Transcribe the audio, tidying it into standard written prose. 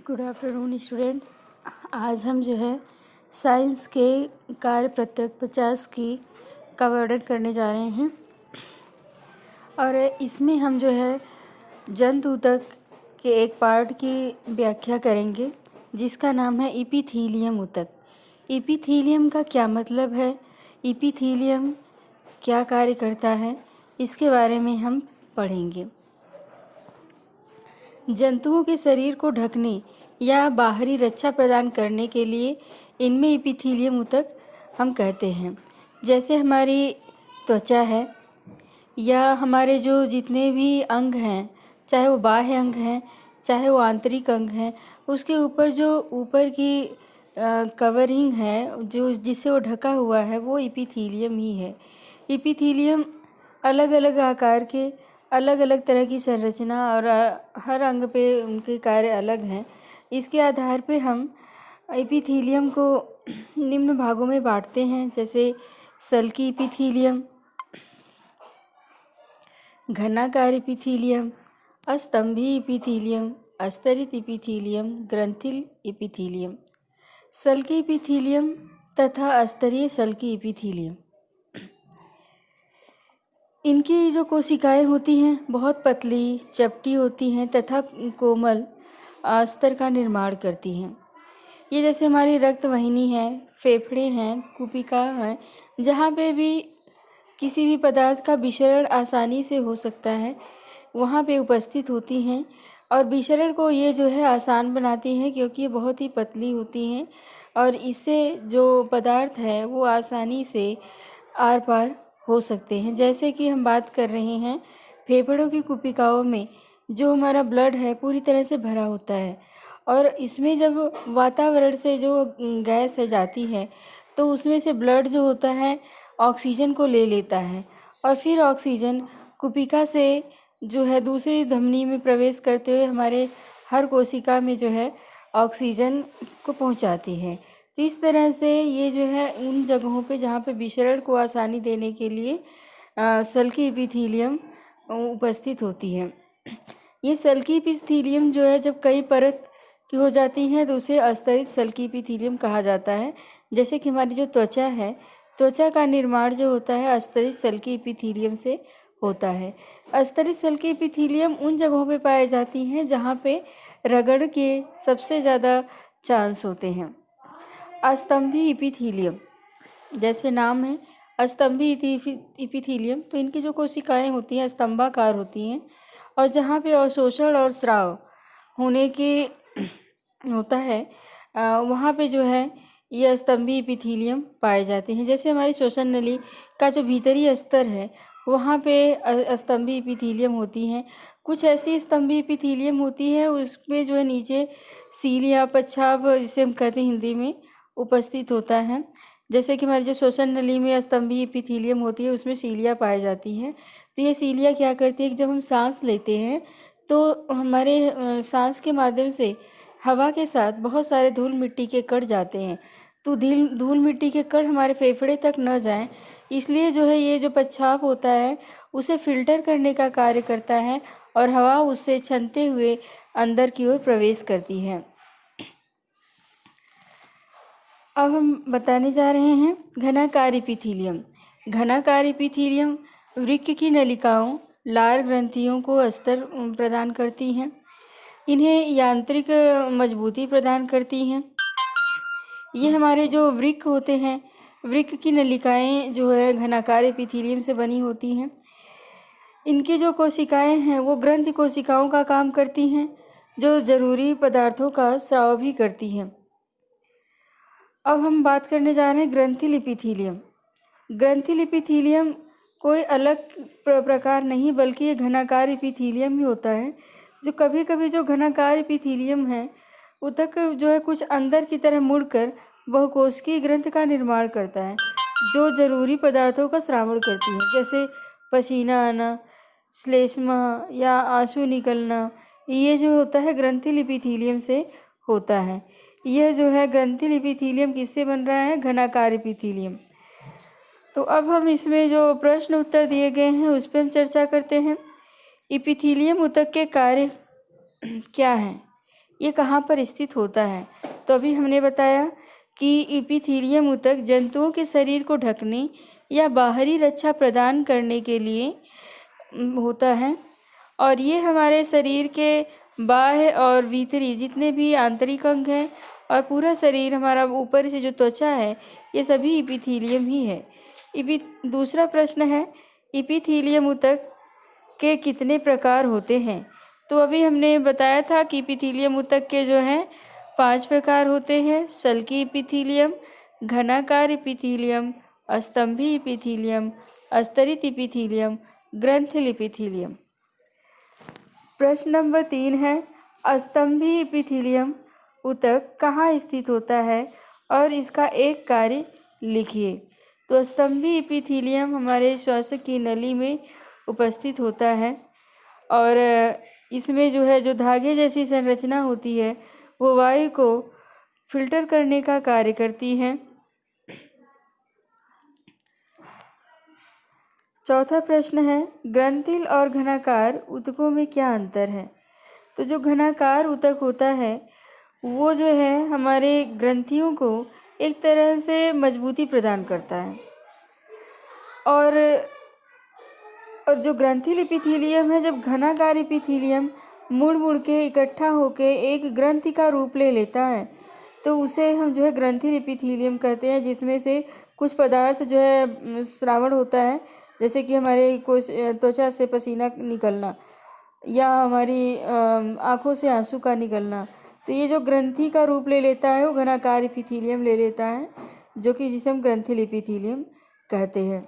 Good afternoon student. आज हम जो है साइंस के कार्य पत्रक 50 का वर्णन करने जा रहे हैं और इसमें हम जो है जंतु ऊतक के एक पार्ट की व्याख्या करेंगे जिसका नाम है इपिथीलियम ऊतक। इपिथीलियम का क्या मतलब है, इपिथीलियम क्या कार्य करता है, इसके बारे में हम पढ़ेंगे। जंतुओं के शरीर को ढकने या बाहरी रक्षा प्रदान करने के लिए इनमें इपिथीलियम ऊतक हम कहते हैं। जैसे हमारी त्वचा है या हमारे जो जितने भी अंग हैं, चाहे वो बाह्य अंग हैं चाहे वो आंतरिक अंग हैं, उसके ऊपर जो ऊपर की कवरिंग है जो जिससे वो ढका हुआ है वो इपिथीलियम ही है। इपिथीलियम अलग अलग आकार के, अलग अलग तरह की संरचना और हर अंग पे उनके कार्य अलग हैं। इसके आधार पे हम एपिथीलियम को निम्न भागों में बांटते हैं, जैसे सल्की एपिथीलियम, घनाकार एपिथीलियम, अस्तंभी एपिथीलियम, अस्तरित एपिथीलियम, ग्रंथिल एपिथीलियम, सल्की एपिथीलियम तथा अस्तरीय सल्की एपिथीलियम। इनकी जो कोशिकाएं होती हैं बहुत पतली चपटी होती हैं तथा कोमल अस्तर का निर्माण करती हैं। ये जैसे हमारी रक्त वाहिनी है, फेफड़े हैं, कुपिका है, जहाँ पे भी किसी भी पदार्थ का विसरण आसानी से हो सकता है वहाँ पे उपस्थित होती हैं और विसरण को ये जो है आसान बनाती हैं क्योंकि ये बहुत ही पतली होती हैं और इससे जो पदार्थ है वो आसानी से आर पार हो सकते हैं। जैसे कि हम बात कर रहे हैं फेफड़ों की कुपिकाओं में जो हमारा ब्लड है पूरी तरह से भरा होता है और इसमें जब वातावरण से जो गैस है जाती है तो उसमें से ब्लड जो होता है ऑक्सीजन को ले लेता है और फिर ऑक्सीजन कुपिका से जो है दूसरी धमनी में प्रवेश करते हुए हमारे हर कोशिका में जो है ऑक्सीजन को पहुंचाती है। तो इस तरह से ये जो है उन जगहों पे जहाँ पे विसरण को आसानी देने के लिए सल्की एपिथीलियम उपस्थित होती है। ये सल्की एपिथीलियम जो है जब कई परत की हो जाती है तो उसे अस्तरित सल्की एपिथीलियम कहा जाता है। जैसे कि हमारी जो त्वचा है, त्वचा का निर्माण जो होता है अस्तरित सल्की एपिथीलियम से होता है। अस्तरित सल्की एपिथीलियम उन जगहों पे पाई जाती हैं जहाँ पे रगड़ के सबसे ज़्यादा चांस होते हैं। अस्तंभी एपिथीलियम, जैसे नाम है अस्तंभी एपिथीलियम, तो इनकी जो कोशिकाएं होती हैं स्तंभाकार होती हैं और जहाँ पे अवशोषण और स्राव होने के होता है वहाँ पे जो है ये स्तंभी एपिथीलियम पाए जाते हैं। जैसे हमारी श्वसन नली का जो भीतरी स्तर है वहाँ पे स्तंभी एपिथीलियम होती हैं। कुछ ऐसी स्तंभी एपिथीलियम होती है उसमें जो है नीचे सील या पच्छाब जिसे हम कहते हैं हिंदी में उपस्थित होता है। जैसे कि हमारी जो श्वसन नली में स्तंभी एपिथीलियम होती है उसमें सीलिया पाई जाती है। तो ये सीलिया क्या करती है कि जब हम सांस लेते हैं तो हमारे सांस के माध्यम से हवा के साथ बहुत सारे धूल मिट्टी के कण जाते हैं, तो धूल मिट्टी के कण हमारे फेफड़े तक न जाएं, इसलिए जो है ये जो पच्छाप होता है उसे फिल्टर करने का कार्य करता है और हवा उससे छनते हुए अंदर की ओर प्रवेश करती है। अब हम बताने जा रहे हैं घनाकार एपिथीलियम। घनाकार एपिथीलियम वृक्क की नलिकाओं लार ग्रंथियों को अस्तर प्रदान करती हैं, इन्हें यांत्रिक मजबूती प्रदान करती हैं। ये हमारे जो वृक्क होते हैं, वृक्क की नलिकाएं जो है घनाकार एपिथीलियम से बनी होती हैं। इनकी जो कोशिकाएं हैं वो ग्रंथि कोशिकाओं का काम करती हैं जो जरूरी पदार्थों का स्राव भी करती हैं। अब हम बात करने जा रहे हैं ग्रंथिल एपिथीलियम। ग्रंथिल एपिथीलियम कोई अलग प्रकार नहीं बल्कि ये घनाकार एपिथीलियम ही होता है। जो कभी कभी जो घनाकार एपिथीलियम है ऊतक जो है कुछ अंदर की तरह मुड़कर बहुकोशिकीय ग्रंथ का निर्माण करता है जो जरूरी पदार्थों का श्रावण करती है, जैसे पसीना आना, श्लेष्मा या आंसू निकलना। ये जो होता है ग्रंथिल एपिथीलियम से होता है। यह जो है ग्रंथिल एपिथीलियम किससे बन रहा है, घनाकार एपिथीलियम। तो अब हम इसमें जो प्रश्न उत्तर दिए गए हैं उस पर हम चर्चा करते हैं। एपिथीलियम ऊतक के कार्य क्या हैं? ये कहाँ पर स्थित होता है? तो अभी हमने बताया कि एपिथेलियम ऊतक जंतुओं के शरीर को ढकने या बाहरी रक्षा प्रदान करने के लिए होता है, और ये हमारे शरीर के बाह्य और भीतरी जितने भी आंतरिक अंग हैं और पूरा शरीर हमारा ऊपर से जो त्वचा है, ये सभी एपिथेलियम ही है। दूसरा प्रश्न है, एपिथेलियम ऊतक के कितने प्रकार होते हैं? तो अभी हमने बताया था कि एपिथेलियम ऊतक के जो हैं 5 प्रकार होते हैं: सल्की एपिथेलियम, घनाकार एपिथेलियम, स्तंभी एपिथेलियम, अस्तरित एपिथेलियम, ग्रंथिल एपिथेलियम। प्रश्न नंबर 3 है, स्तंभी एपिथेलियम ऊतक कहाँ स्थित होता है और इसका एक कार्य लिखिए। तो स्तंभी एपिथेलियम हमारे श्वासक की नली में उपस्थित होता है, और इसमें जो है जो धागे जैसी संरचना होती है वो वायु को फिल्टर करने का कार्य करती है। चौथा प्रश्न है, ग्रंथिल और घनाकार ऊतकों में क्या अंतर है? तो जो घनाकार ऊतक होता है वो जो है हमारे ग्रंथियों को एक तरह से मजबूती प्रदान करता है, और जो ग्रंथिल एपिथेलियम है, जब घनाकार एपिथेलियम मुड़ मुड़ के इकट्ठा होके एक ग्रंथि का रूप ले लेता है तो उसे हम जो है ग्रंथिल एपिथेलियम कहते हैं, जिसमें से कुछ पदार्थ जो है स्रावण होता है, जैसे कि हमारे कोश त्वचा से पसीना निकलना या हमारी आँखों से आंसू का निकलना। तो ये जो ग्रंथि का रूप ले लेता है वो घनाकार एपिथेलियम ले लेता है, जो कि जिसे हम ग्रंथिल एपिथेलियम कहते हैं।